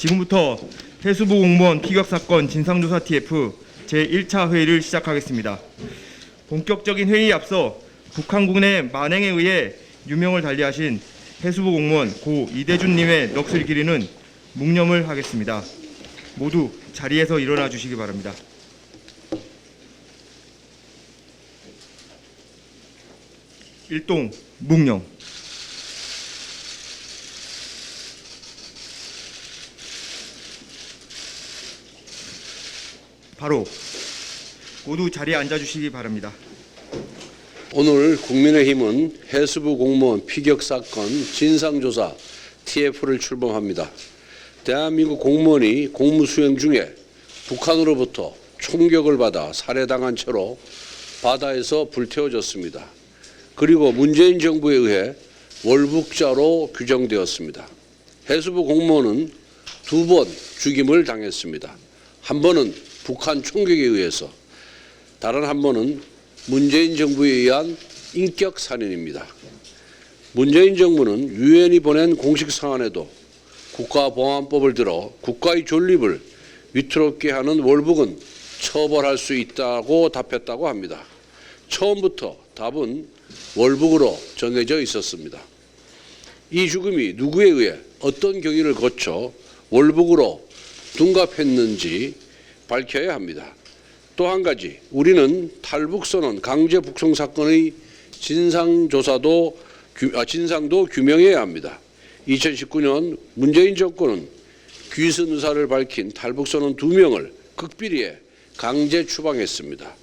지금부터 해수부 공무원 피격 사건 진상조사 TF 제1차 회의를 시작하겠습니다. 본격적인 회의에 앞서 북한군의 만행에 의해 유명을 달리하신 해수부 공무원 고 이대준님의 넋을 기리는 묵념을 하겠습니다. 모두 자리에서 일어나 주시기 바랍니다. 일동 묵념. 바로 모두 자리에 앉아 주시기 바랍니다. 오늘 국민의힘은 해수부 공무원 피격 사건 진상조사 TF를 출범합니다. 대한민국 공무원이 공무 수행 중에 북한으로부터 총격을 받아 살해당한 채로 바다에서 불태워졌습니다. 그리고 문재인 정부에 의해 월북자로 규정되었습니다. 해수부 공무원은 2번 죽임을 당했습니다. 한 번은 북한 총격에 의해서, 다른 한 번은 문재인 정부에 의한 인격 살인입니다. 문재인 정부는 유엔이 보낸 공식 사안에도 국가보안법을 들어 국가의 존립을 위태롭게 하는 월북은 처벌할 수 있다고 답했다고 합니다. 처음부터 답은 월북으로 정해져 있었습니다. 이 죽음이 누구에 의해 어떤 경위를 거쳐 월북으로 둔갑했는지 밝혀야 합니다. 또 한 가지, 우리는 탈북선언 강제 북송 사건의 진상도 규명해야 합니다. 2019년 문재인 정권은 귀순 의사를 밝힌 탈북선원 2명을 극비리에 강제 추방했습니다.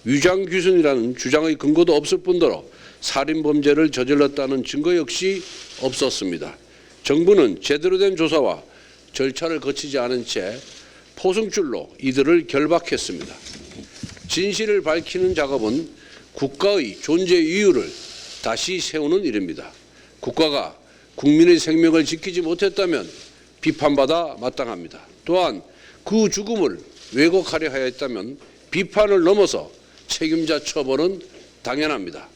위장 귀순이라는 주장의 근거도 없을 뿐더러 살인범죄를 저질렀다는 증거 역시 없었습니다. 정부는 제대로 된 조사와 절차를 거치지 않은 채 포승줄로 이들을 결박했습니다. 진실을 밝히는 작업은 국가의 존재 이유를 다시 세우는 일입니다. 국가가 국민의 생명을 지키지 못했다면 비판받아 마땅합니다. 또한 그 죽음을 왜곡하려 하였다면 비판을 넘어서 책임자 처벌은 당연합니다.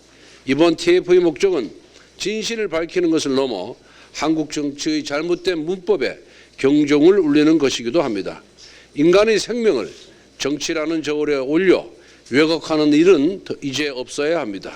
이번 TF의 목적은 진실을 밝히는 것을 넘어 한국 정치의 잘못된 문법에 경종을 울리는 것이기도 합니다. 인간의 생명을 정치라는 저울에 올려 왜곡하는 일은 이제 없어야 합니다.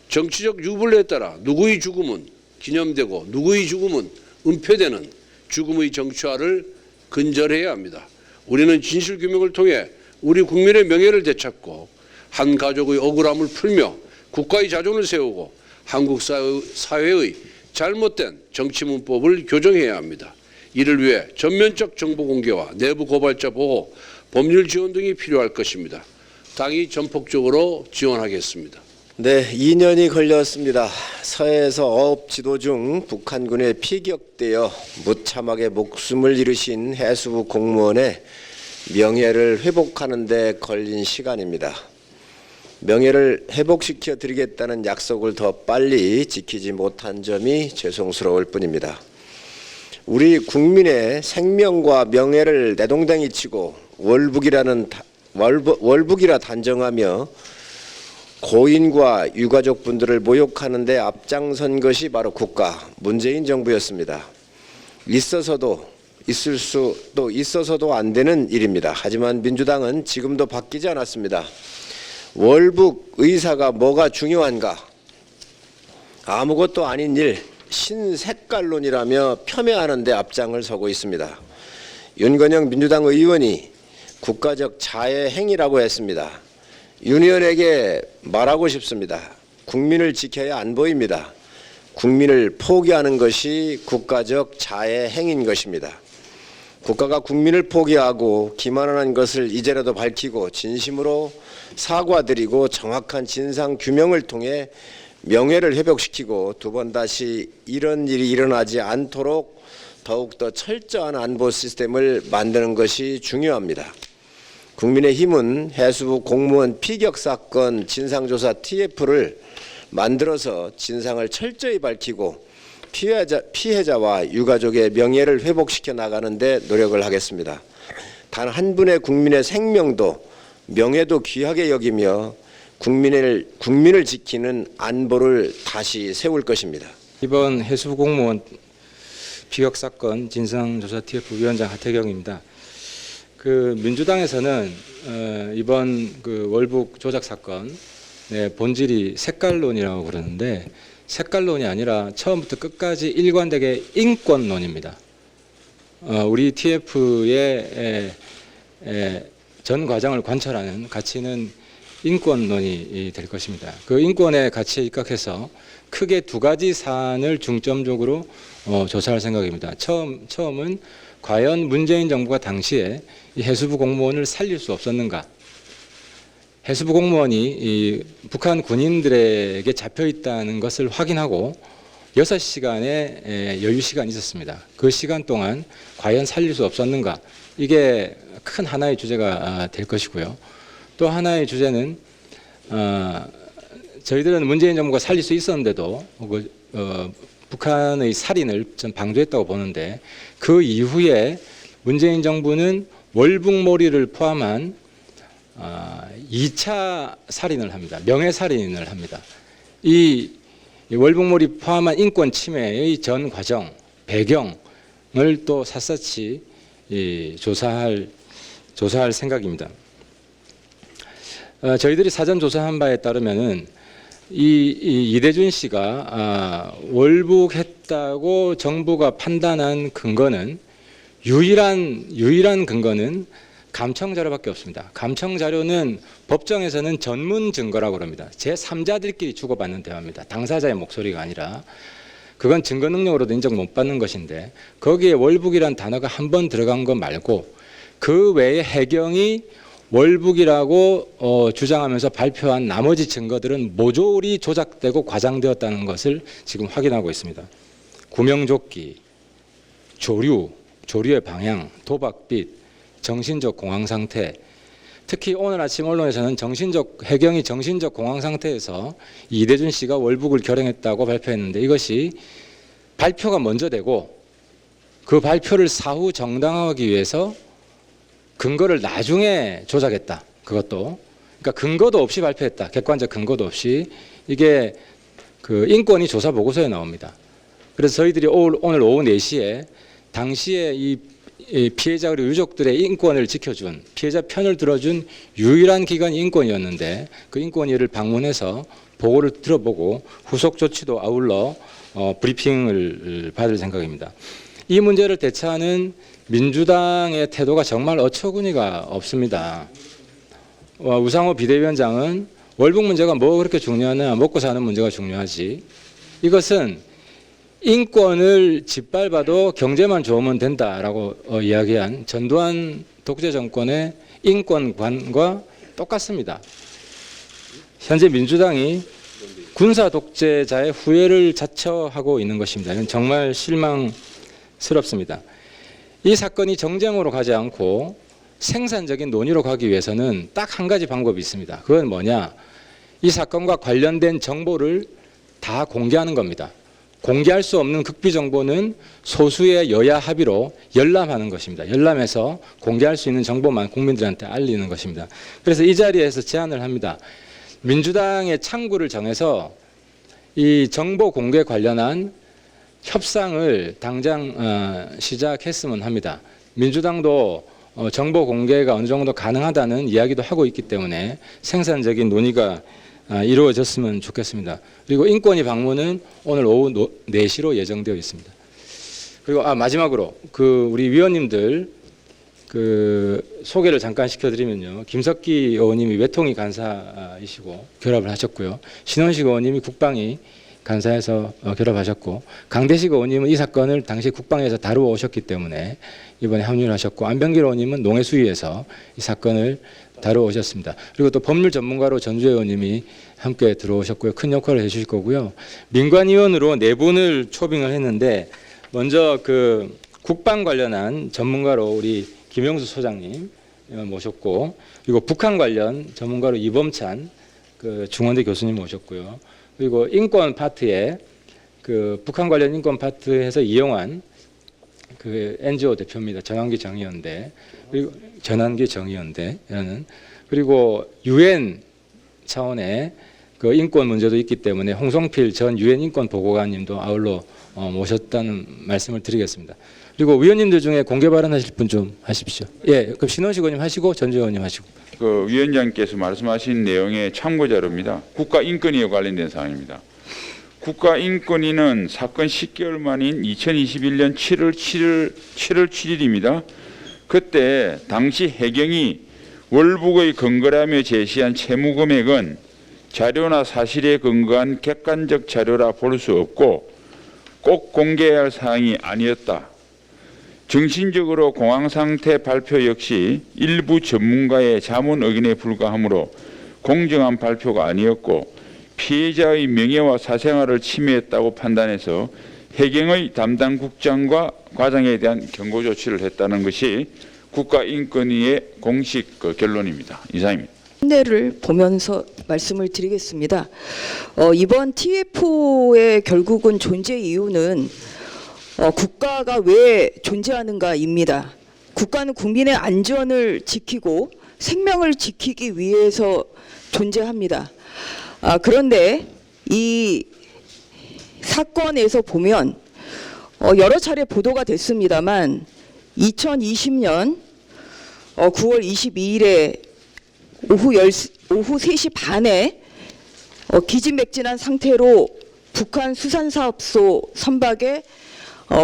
정치적 유불리에 따라 누구의 죽음은 기념되고 누구의 죽음은 은폐되는 죽음의 정치화를 근절해야 합니다. 우리는 진실규명을 통해 우리 국민의 명예를 되찾고 한 가족의 억울함을 풀며 국가의 자존을 세우고 한국 사회의 잘못된 정치 문법을 교정해야 합니다. 이를 위해 전면적 정보 공개와 내부 고발자 보호, 법률 지원 등이 필요할 것입니다. 당이 전폭적으로 지원하겠습니다. 네, 2년이 걸렸습니다. 서해에서 어업 지도 중 북한군에 피격되어 무참하게 목숨을 잃으신 해수부 공무원의 명예를 회복하는 데 걸린 시간입니다. 명예를 회복시켜 드리겠다는 약속을 더 빨리 지키지 못한 점이 죄송스러울 뿐입니다. 우리 국민의 생명과 명예를 내동댕이 치고 월북이라 단정하며 고인과 유가족분들을 모욕하는 데 앞장선 것이 바로 국가 문재인 정부였습니다. 있어서도 있어서도 안 되는 일입니다. 하지만 민주당은 지금도 바뀌지 않았습니다. 월북 의사가 뭐가 중요한가? 아무것도 아닌 일, 신색깔론이라며 폄훼하는 데 앞장을 서고 있습니다. 윤건영 민주당 의원이 국가적 자해 행위라고 했습니다. 윤 의원에게 말하고 싶습니다. 국민을 지켜야 안 보입니다. 국민을 포기하는 것이 국가적 자해 행위인 것입니다. 국가가 국민을 포기하고 기만한 것을 이제라도 밝히고 진심으로 사과드리고 정확한 진상 규명을 통해 명예를 회복시키고 두 번 다시 이런 일이 일어나지 않도록 더욱더 철저한 안보 시스템을 만드는 것이 중요합니다. 국민의힘은 해수부 공무원 피격 사건 진상조사 TF를 만들어서 진상을 철저히 밝히고 피해자와 유가족의 명예를 회복시켜 나가는 데 노력을 하겠습니다. 단 한 분의 국민의 생명도 명예도 귀하게 여기며 국민을 지키는 안보를 다시 세울 것입니다. 이번 해수부 공무원 피격 사건 진상조사 TF 위원장 하태경입니다. 그 민주당에서는 이번 그 월북 조작 사건 본질이 색깔론이라고 그러는데 색깔론이 아니라 처음부터 끝까지 일관되게 인권론입니다. 우리 TF의 전 과정을 관철하는 가치는 인권론이 될 것입니다. 그 인권의 가치에 입각해서 크게 두 가지 사안을 중점적으로 조사할 생각입니다. 처음은 과연 문재인 정부가 당시에 이 해수부 공무원을 살릴 수 없었는가? 해수부 공무원이 이 북한 군인들에게 잡혀 있다는 것을 확인하고 6시간의 여유 시간이 있었습니다. 그 시간 동안 과연 살릴 수 없었는가? 이게 큰 하나의 주제가 될 것이고요. 또 하나의 주제는 저희들은 문재인 정부가 살릴 수 있었는데도 북한의 살인을 좀 방조했다고 보는데 그 이후에 문재인 정부는 월북몰이를 포함한 2차 살인을 합니다. 명예살인을 합니다. 이 월북몰이 포함한 인권 침해의 전 과정, 배경을 또 샅샅이 조사할 생각입니다. 저희들이 사전 조사한 바에 따르면은 이대준 씨가 월북했다고 정부가 판단한 근거는 유일한 근거는 감청 자료밖에 없습니다. 감청 자료는 법정에서는 전문 증거라고 합니다. 제3자들끼리 주고받는 대화입니다. 당사자의 목소리가 아니라 그건 증거 능력으로도 인정 못 받는 것인데 거기에 월북이란 단어가 한 번 들어간 것 말고 그 외에 해경이 월북이라고 주장하면서 발표한 나머지 증거들은 모조리 조작되고 과장되었다는 것을 지금 확인하고 있습니다. 구명조끼, 조류의 방향, 도박빛, 정신적 공황 상태, 특히 오늘 아침 언론에서는 해경이 정신적 공황 상태에서 이대준 씨가 월북을 결행했다고 발표했는데 이것이 발표가 먼저 되고 그 발표를 사후 정당화하기 위해서 근거를 나중에 조작했다. 그것도 그러니까 근거도 없이 발표했다. 객관적 근거도 없이 이게 그 인권위 조사 보고서에 나옵니다. 그래서 저희들이 오늘 오후 4시에 당시에 이 피해자 그리고 유족들의 인권을 지켜준 피해자 편을 들어준 유일한 기관이 인권위였는데 그 인권위를 방문해서 보고를 들어보고 후속 조치도 아울러 브리핑을 받을 생각입니다. 이 문제를 대처하는 민주당의 태도가 정말 어처구니가 없습니다. 우상호 비대위원장은 월북 문제가 뭐 그렇게 중요하냐, 먹고 사는 문제가 중요하지. 이것은 인권을 짓밟아도 경제만 좋으면 된다라고 이야기한 전두환 독재 정권의 인권관과 똑같습니다. 현재 민주당이 군사 독재자의 후예를 자처하고 있는 것입니다. 이건 정말 실망스럽습니다. 이 사건이 정쟁으로 가지 않고 생산적인 논의로 가기 위해서는 딱 한 가지 방법이 있습니다. 그건 뭐냐? 이 사건과 관련된 정보를 다 공개하는 겁니다. 공개할 수 없는 극비 정보는 소수의 여야 합의로 열람하는 것입니다. 열람해서 공개할 수 있는 정보만 국민들한테 알리는 것입니다. 그래서 이 자리에서 제안을 합니다. 민주당의 창구를 정해서 이 정보 공개 관련한 협상을 당장 시작했으면 합니다. 민주당도 정보 공개가 어느 정도 가능하다는 이야기도 하고 있기 때문에 생산적인 논의가 이루어졌으면 좋겠습니다. 그리고 인권위 방문은 오늘 오후 4시로 예정되어 있습니다. 그리고 마지막으로 우리 위원님들 소개를 잠깐 시켜드리면요. 김석기 의원님이 외통위 간사이시고 결합을 하셨고요. 신원식 의원님이 국방위 간사에서 결합하셨고 강대식 의원님은 이 사건을 당시 국방에서 다루어 오셨기 때문에 이번에 합류를 하셨고 안병길 의원님은 농해수위에서 이 사건을 다루어 오셨습니다. 그리고 또 법률 전문가로 전주혜 의원님이 함께 들어오셨고요. 큰 역할을 해주실 거고요. 민관위원으로 4분을 초빙을 했는데 먼저 국방 관련한 전문가로 우리 김영수 소장님 모셨고 그리고 북한 관련 전문가로 이범찬 중원대 교수님 모셨고요. 그리고 인권 파트에 북한 관련 인권 파트에서 이용한 NGO 대표입니다. 전환기 정의연대 그리고 전환기 정의연대라는 그리고 UN 차원의 그 인권 문제도 있기 때문에 홍성필 전 유엔 인권 보고관님도 아울러 모셨다는 말씀을 드리겠습니다. 그리고 위원님들 중에 공개 발언하실 분 좀 하십시오. 예, 그럼 신원식 의원님 하시고 전주 의원님 하시고. 그 위원장께서 말씀하신 내용의 참고 자료입니다. 국가인권위에 관련된 사항입니다. 국가인권위는 사건 10개월 만인 2021년 7월 7일입니다. 그때 당시 해경이 월북의 근거라며 제시한 채무 금액은 자료나 사실에 근거한 객관적 자료라 볼 수 없고 꼭 공개해야 할 사항이 아니었다. 정신적으로 공황 상태 발표 역시 일부 전문가의 자문 의견에 불과하므로 공정한 발표가 아니었고 피해자의 명예와 사생활을 침해했다고 판단해서 해경의 담당 국장과 과장에 대한 경고 조치를 했다는 것이 국가인권위의 공식 결론입니다. 이상입니다. 를 보면서 말씀을 드리겠습니다. 이번 TF의 결국은 존재 이유는 국가가 왜 존재하는가입니다. 국가는 국민의 안전을 지키고 생명을 지키기 위해서 존재합니다. 그런데 이 사건에서 보면 여러 차례 보도가 됐습니다만 2020년 9월 22일에 오후 3시 반에 기진맥진한 상태로 북한 수산사업소 선박에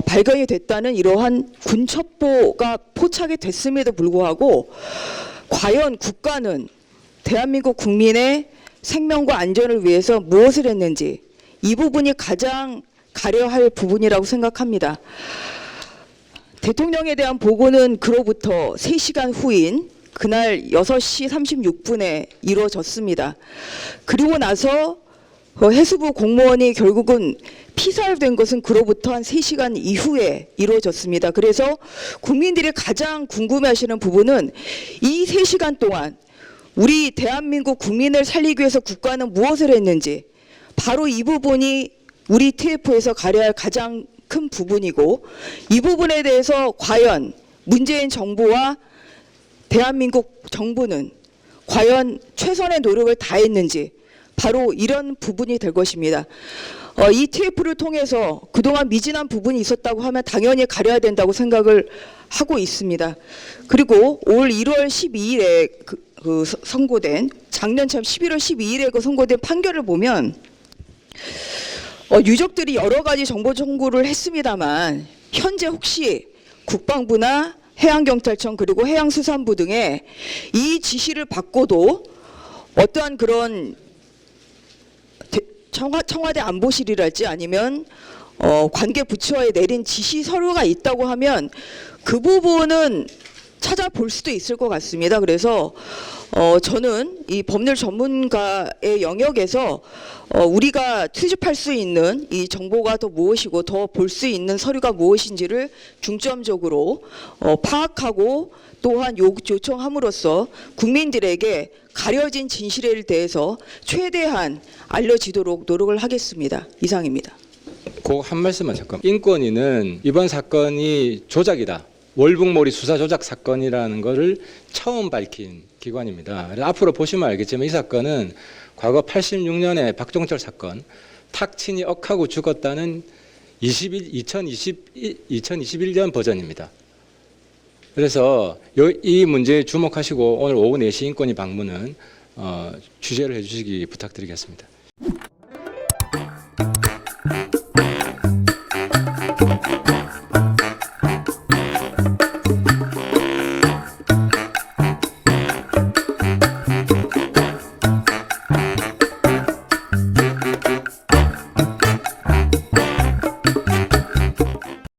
발견이 됐다는 이러한 군첩보가 포착이 됐음에도 불구하고 과연 국가는 대한민국 국민의 생명과 안전을 위해서 무엇을 했는지 이 부분이 가장 가려야 할 부분이라고 생각합니다. 대통령에 대한 보고는 그로부터 3시간 후인 그날 6시 36분에 이루어졌습니다. 그리고 나서 해수부 공무원이 결국은 피살된 것은 그로부터 한 3시간 이후에 이루어졌습니다. 그래서 국민들이 가장 궁금해하시는 부분은 이 3시간 동안 우리 대한민국 국민을 살리기 위해서 국가는 무엇을 했는지 바로 이 부분이 우리 TF에서 가려야 할 가장 큰 부분이고 이 부분에 대해서 과연 문재인 정부와 대한민국 정부는 과연 최선의 노력을 다했는지 바로 이런 부분이 될 것입니다. 이 TF를 통해서 그동안 미진한 부분이 있었다고 하면 당연히 가려야 된다고 생각을 하고 있습니다. 그리고 올 1월 12일에 선고된 작년 참 11월 12일에 선고된 판결을 보면 유족들이 여러 가지 정보 청구를 했습니다만 현재 혹시 국방부나 해양경찰청 그리고 해양수산부 등의 이 지시를 받고도 어떠한 그런 청와대 안보실이랄지 아니면 관계 부처에 내린 지시 서류가 있다고 하면 그 부분은 찾아볼 수도 있을 것 같습니다. 그래서 저는 이 법률 전문가의 영역에서 우리가 수집할 수 있는 이 정보가 더 무엇이고 더 볼 수 있는 서류가 무엇인지를 중점적으로 파악하고 또한 요청함으로써 국민들에게 가려진 진실에 대해서 최대한 알려지도록 노력을 하겠습니다. 이상입니다. 그 한 말씀만 잠깐. 인권위는 이번 사건이 조작이다. 월북몰이 수사 조작 사건이라는 것을 처음 밝힌 기관입니다. 앞으로 보시면 알겠지만 이 사건은 과거 86년에 박종철 사건 탁친이 억하고 죽었다는 2021년 버전입니다. 그래서 이 문제에 주목하시고 오늘 오후 4시 인권위 방문은 취재를 해주시기 부탁드리겠습니다.